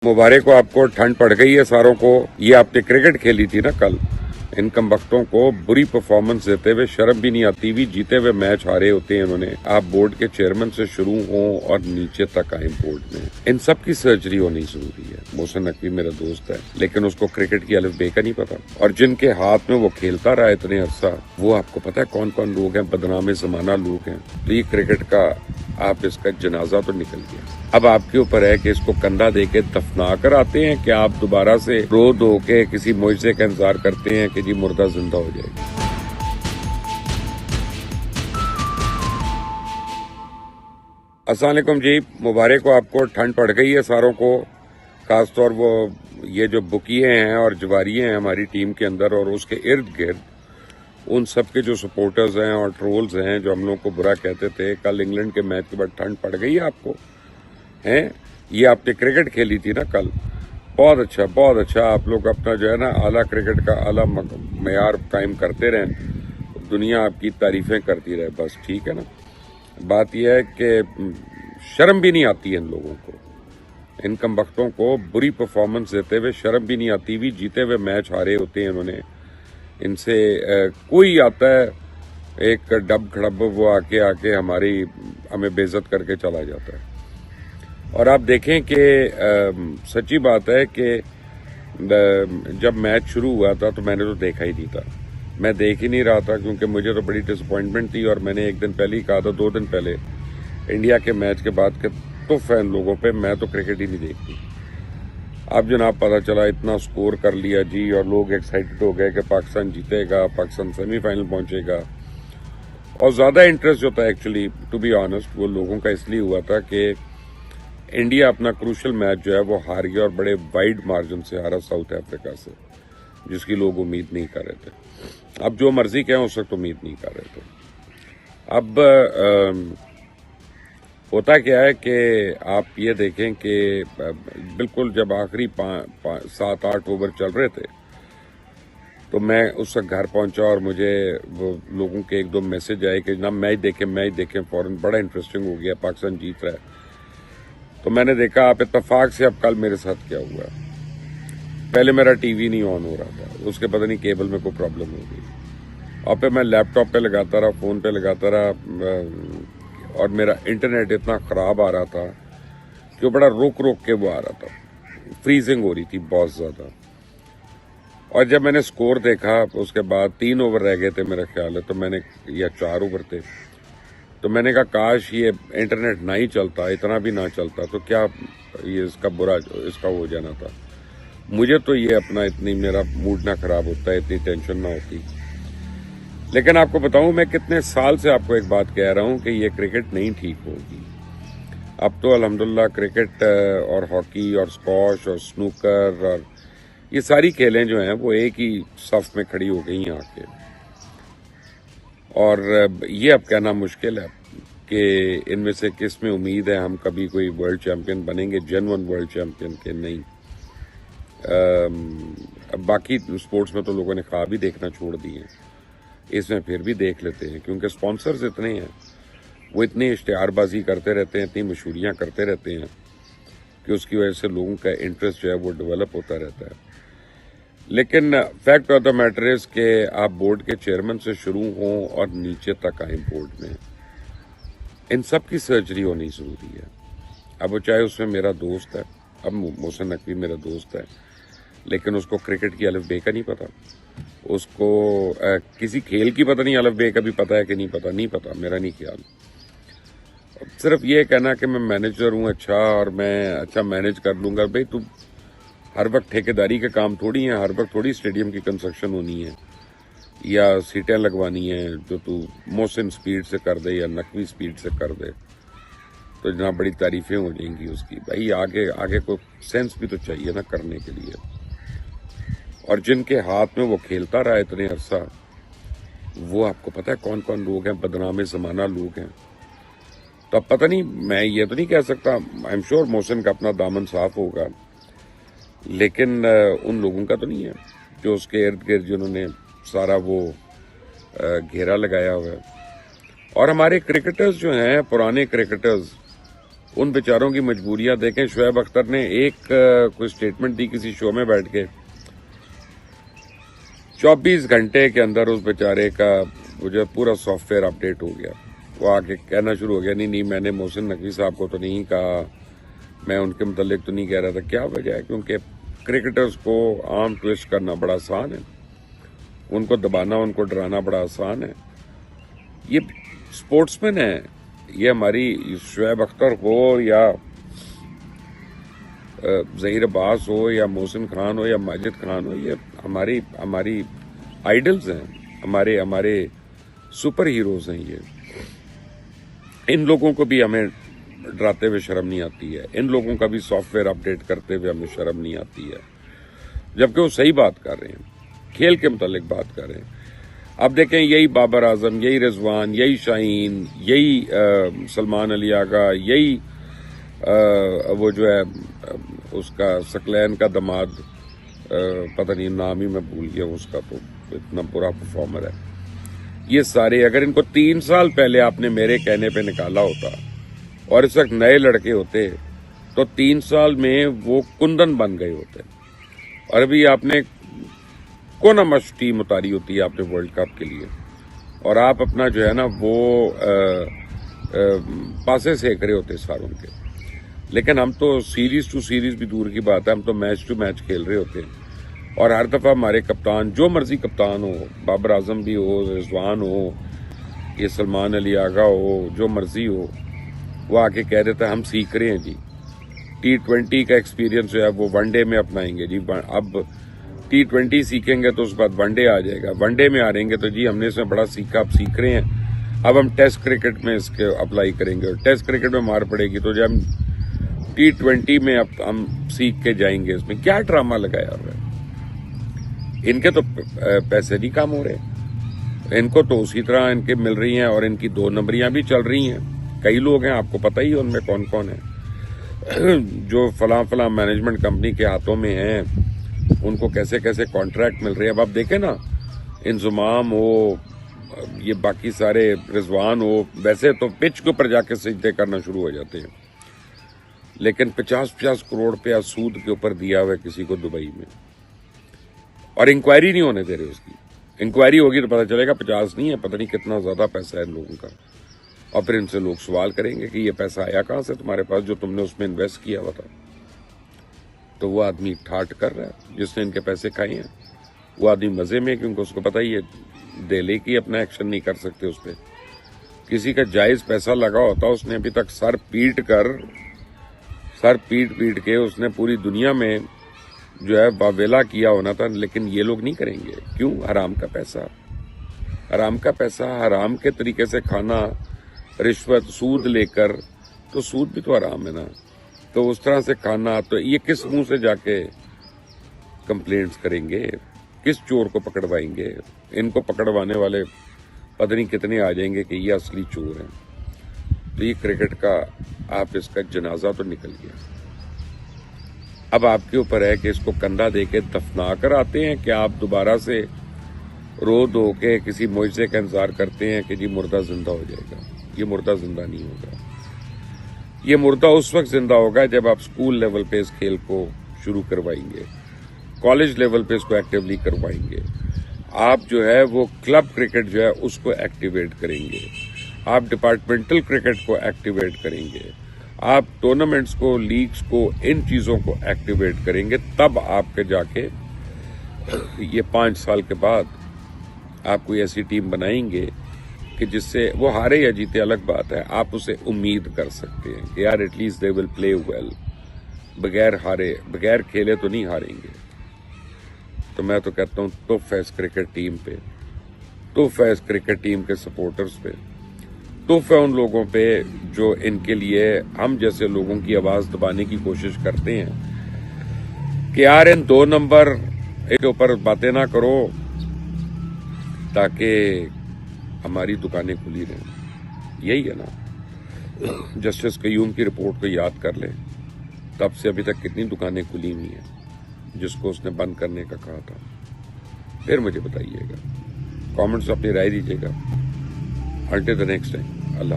मुबारक हो आपको। ठंड पड़ गई है सारों को। ये आपने क्रिकेट खेली थी ना कल, इन कमबख्तों को बुरी परफॉर्मेंस देते हुए शर्म भी नहीं आती। भी जीते हुए मैच हारे होते हैं इन्होंने। आप बोर्ड के चेयरमैन से शुरू हो और नीचे तक आए बोर्ड में, इन सब की सर्जरी होनी जरूरी है। मोहसिन नकवी मेरा दोस्त है, लेकिन उसको क्रिकेट की अलिफ बे का नहीं पता। और जिनके हाथ में वो खेलता रहा इतने अरसा, वो आपको पता है कौन कौन लोग हैं, बदनामे जमाना लोग हैं। तो ये क्रिकेट का आप इसका जनाजा तो निकल गया। अब आपके ऊपर है कि इसको कंधा दे के दफना कर आते हैं कि आप दोबारा से रो धो के किसी मुआवजे का इंतजार करते हैं कि जी मुर्दा जिंदा हो जाएगी। अस्सलाम वालेकुम जी, मुबारक हो आपको। ठंड पड़ गई है सारों को, खासतौर वो ये जो बुकिए हैं और जवारिये हैं हमारी टीम के अंदर और उसके इर्द गिर्द, उन सब के जो सपोर्टर्स हैं और ट्रोल्स हैं जो हम लोग को बुरा कहते थे। कल इंग्लैंड के मैच के बाद ठंड पड़ गई है आपको, हैं? ये आपने क्रिकेट खेली थी ना कल, बहुत अच्छा। आप लोग अपना जो है ना आला क्रिकेट का आला मयार कायम करते रहें, दुनिया आपकी तारीफें करती रहे, बस ठीक है ना। बात यह है कि शर्म भी नहीं आती इन लोगों को, इन कमबख्तों को बुरी परफॉर्मेंस देते हुए शर्म भी नहीं आती। भी जीते हुए मैच हारे होते हैं इन्होंने। इनसे कोई आता है एक डब खड़ब, वो आके हमें बेइज्जत करके चला जाता है। और आप देखें कि सच्ची बात है कि जब मैच शुरू हुआ था तो मैंने तो देखा ही नहीं था, मैं देख ही नहीं रहा था, क्योंकि मुझे तो बड़ी डिसअपॉइंटमेंट थी। और मैंने एक दिन पहले ही कहा था, 2 दिन पहले इंडिया के मैच के बाद के तो फैन लोगों पे मैं तो क्रिकेट ही नहीं देखती। अब जनाब पता चला इतना स्कोर कर लिया जी, और लोग एक्साइटेड हो गए कि पाकिस्तान जीतेगा, पाकिस्तान सेमीफाइनल पहुंचेगा। और ज्यादा इंटरेस्ट जो था एक्चुअली टू बी ऑनेस्ट वो लोगों का इसलिए हुआ था कि इंडिया अपना क्रूशल मैच जो है वो हार गया, और बड़े वाइड मार्जिन से हारा साउथ अफ्रीका से, जिसकी लोग उम्मीद नहीं कर रहे थे। अब जो मर्जी कहें उस वक्त उम्मीद नहीं कर रहे थे। अब होता क्या है कि आप ये देखें कि बिल्कुल जब आखिरी 7-8 ओवर चल रहे थे तो मैं उस वक्त घर पहुंचा और मुझे वो लोगों के 1-2 मैसेज आए कि ना मैच देखें फौरन, बड़ा इंटरेस्टिंग हो गया, पाकिस्तान जीत रहा है। तो मैंने देखा आप इत्तेफाक से अब कल मेरे साथ क्या हुआ। पहले मेरा टीवी नहीं ऑन हो रहा था, उसके पता नहीं केबल में कोई प्रॉब्लम हो गई, और फिर मैं लैपटॉप पे लगाता रहा, फोन पे लगाता रहा, और मेरा इंटरनेट इतना खराब आ रहा था कि वो बड़ा रुक के वो आ रहा था, फ्रीजिंग हो रही थी बहुत ज्यादा। और जब मैंने स्कोर देखा उसके बाद 3 ओवर रह गए थे मेरा ख्याल है, तो मैंने, या 4 ओवर थे, तो मैंने कहा काश ये इंटरनेट ना ही चलता, इतना भी ना चलता, तो क्या ये इसका हो जाना था। मुझे तो ये अपना इतनी मेरा मूड ना खराब होता है, इतनी टेंशन ना होती। लेकिन आपको बताऊं, मैं कितने साल से आपको एक बात कह रहा हूं कि ये क्रिकेट नहीं ठीक होगी। अब तो अल्हम्दुलिल्लाह क्रिकेट और हॉकी और स्क्वॉश और स्नूकर और ये सारी खेलें जो हैं वो एक ही सफ में खड़ी हो गई हैं आके। और ये अब कहना मुश्किल है कि इनमें से किस में उम्मीद है हम कभी कोई वर्ल्ड चैंपियन बनेंगे, जेन्युइन वर्ल्ड चैंपियन के नहीं। बाकी स्पोर्ट्स में तो लोगों ने ख्वाब ही देखना छोड़ दिए, इसमें फिर भी देख लेते हैं, क्योंकि स्पॉन्सर्स इतने हैं, वो इतनी इश्तिहारबाजी करते रहते हैं, इतनी मशहूरियाँ करते रहते हैं कि उसकी वजह से लोगों का इंटरेस्ट जो है वो डेवलप होता रहता है। लेकिन fact of the matter is कि आप बोर्ड के चेयरमैन से शुरू हो और नीचे तक आए बोर्ड में, इन सब की सर्जरी होनी जरूरी है। अब वो चाहे उसमें मेरा दोस्त है, अब मोहसिन नकवी मेरा दोस्त है, लेकिन उसको क्रिकेट की अलिफ बे का नहीं पता, उसको किसी खेल की पता नहीं, अलिफ बे का भी पता है कि नहीं पता, मेरा नहीं ख्याल। सिर्फ ये कहना कि मैं मैनेजर हूँ अच्छा और मैं अच्छा मैनेज कर लूंगा, भाई तू हर वक्त ठेकेदारी के काम थोड़ी है, हर वक्त थोड़ी स्टेडियम की कंस्ट्रक्शन होनी है या सीटें लगवानी है जो तू मोहसिन स्पीड से कर दे या नकवी स्पीड से कर दे तो जनाब बड़ी तारीफें हो जाएंगी उसकी। भाई आगे को सेंस भी तो चाहिए ना करने के लिए। और जिनके हाथ में वो खेलता रहा इतने अरसा, वो आपको पता है कौन कौन लोग हैं, बदनामे जमाना लोग हैं। तो अब पता नहीं, मैं ये तो नहीं कह सकता, आई एम श्योर मोहसिन का अपना दामन साफ होगा, लेकिन उन लोगों का तो नहीं है जो उसके इर्द गिर्द जिन्होंने सारा वो घेरा लगाया हुआ है। और हमारे क्रिकेटर्स जो हैं, पुराने क्रिकेटर्स, उन बेचारों की मजबूरियां देखें। शुएब अख्तर ने एक कोई स्टेटमेंट दी किसी शो में बैठ के, 24 घंटे के अंदर उस बेचारे का वो जो पूरा सॉफ्टवेयर अपडेट हो गया। वो आके कहना शुरू हो गया, नहीं मैंने मोहसिन नकवी साहब को तो नहीं कहा, मैं उनके मुतल्लिक तो नहीं कह रहा था। क्या वजह है? क्योंकि क्रिकेटर्स को आर्म ट्विस्ट करना बड़ा आसान है, उनको दबाना, उनको डराना बड़ा आसान है। ये स्पोर्ट्समैन है, ये हमारी शुएब अख्तर हो या ज़हीर अब्बास हो या मोहसिन खान हो या माजिद खान हो, ये हमारी आइडल्स हैं, हमारे सुपर हीरोज हैं। ये इन लोगों को भी हमें डराते हुए शर्म नहीं आती है, इन लोगों का भी सॉफ्टवेयर अपडेट करते हुए हमें शर्म नहीं आती है, जबकि वो सही बात कर रहे हैं, खेल के मुतालिक बात कर रहे हैं। अब देखें, यही बाबर आजम, यही रिजवान, यही शाहीन, यही सलमान अली आगा, यही वो जो है उसका सकलैन का दमाद, पता नहीं नाम ही मैं भूल गया उसका, तो इतना बुरा परफॉर्मर है। ये सारे अगर इनको 3 साल पहले आपने मेरे कहने पे निकाला होता और इस वक्त नए लड़के होते तो 3 साल में वो कुंदन बन गए होते। और अभी आपने कौन मश टीम उतारी होती है आपने वर्ल्ड कप के लिए, और आप अपना जो है ना वो पासे सेक रहे होते सारों के। लेकिन हम तो सीरीज टू सीरीज भी दूर की बात है, हम तो मैच टू मैच खेल रहे होते हैं। और हर दफा हमारे कप्तान, जो मर्जी कप्तान हो, बाबर आजम भी हो, रिजवान हो, ये सलमान अली आगा हो, जो मर्जी हो, वो आके कह देता है हम सीख रहे हैं जी, T20 का एक्सपीरियंस जो है वो वनडे में अपनाएंगे जी। अब T20 सीखेंगे तो उस बाद वनडे आ जाएगा, वनडे में आ रहेंगे तो जी हमने इसमें बड़ा सीखा, अब सीख रहे हैं, अब हम टेस्ट क्रिकेट में इसके अप्लाई करेंगे, और टेस्ट क्रिकेट में मार पड़ेगी तो जब हम T20 में अब हम सीख के जाएंगे। इसमें क्या ड्रामा लगाया हुआ है? इनके तो पैसे नहीं कम हो रहे, इनको तो उसी तरह इनके मिल रही हैं, और इनकी 2 नंबरियां भी चल रही हैं। कई लोग हैं, आपको पता ही है उनमें कौन कौन है, जो फला मैनेजमेंट कंपनी के हाथों में हैं, उनको कैसे कैसे कॉन्ट्रैक्ट मिल रहे हैं। अब आप देखें ना, इंजुमाम हो, ये बाकी सारे रिजवान हो, वैसे तो पिच के ऊपर जाके सजदे करना शुरू हो जाते हैं, लेकिन 50-50 करोड़ रुपया सूद के ऊपर दिया हुआ है किसी को दुबई में, और इंक्वायरी नहीं होने दे रहे उसकी। इंक्वायरी होगी तो पता चलेगा 50 नहीं है, पता नहीं कितना ज्यादा पैसा है इन लोगों का। और फिर इनसे लोग सवाल करेंगे कि ये पैसा आया कहां से तुम्हारे पास जो तुमने उसमें इन्वेस्ट किया हुआ था। तो वो आदमी ठाट कर रहा है जिसने इनके पैसे खाए हैं, वो आदमी मजे में, क्योंकि उसको पता ही है दिल्ली की अपना एक्शन नहीं कर सकते उस पर। किसी का जायज पैसा लगा होता, उसने अभी तक सर पीट के उसने पूरी दुनिया में जो है वावेला किया होना था, लेकिन ये लोग नहीं करेंगे। क्यों? हराम का पैसा हराम के तरीके से खाना, रिश्वत, सूद लेकर, तो सूद भी तो हराम है ना, तो उस तरह से खाना, तो ये किस मुंह से जाके कंप्लेंट्स करेंगे, किस चोर को पकड़वाएंगे? इनको पकड़वाने वाले पता नहीं कितने आ जाएंगे कि ये असली चोर हैं। तो ये क्रिकेट का आप इसका जनाजा तो निकल गया, अब आपके ऊपर है कि इसको कंधा देके दफना कर आते हैं कि आप दोबारा से रो धो के किसी मुआवजे का इंतजार करते हैं कि जी मुर्दा जिंदा हो जाएगा। ये मुर्दा जिंदा नहीं होगा, ये मुर्दा उस वक्त जिंदा होगा जब आप स्कूल लेवल पे इस खेल को शुरू करवाएंगे, कॉलेज लेवल पे इसको एक्टिवली करवाएंगे, आप जो है वो क्लब क्रिकेट जो है उसको एक्टिवेट करेंगे, आप डिपार्टमेंटल क्रिकेट को एक्टिवेट करेंगे, आप टूर्नामेंट्स को, लीग्स को, इन चीजों को एक्टिवेट करेंगे, तब आपके जाके ये 5 साल के बाद आप कोई ऐसी टीम बनाएंगे कि जिससे वो हारे या जीते अलग बात है, आप उसे उम्मीद कर सकते हैं कि यार at least they will play well, बगैर हारे, बगैर खेले तो नहीं हारेंगे। तो मैं तो कहता हूँ तोहफा इस क्रिकेट टीम पे, तोहफा इस क्रिकेट टीम के सपोर्टर्स पे, तोहफा उन लोगों पे जो इनके लिए हम जैसे लोगों की आवाज दबाने की कोशिश करते हैं कि यार इन 2 नंबर के ऊपर बातें ना करो ताकि हमारी दुकानें खुली रहें। यही है ना, जस्टिस कयूम की रिपोर्ट को याद कर लें, तब से अभी तक कितनी दुकानें खुली हुई हैं जिसको उसने बंद करने का कहा था। फिर मुझे बताइएगा, कमेंट्स अपनी राय दीजिएगा। Until the next time, Allah.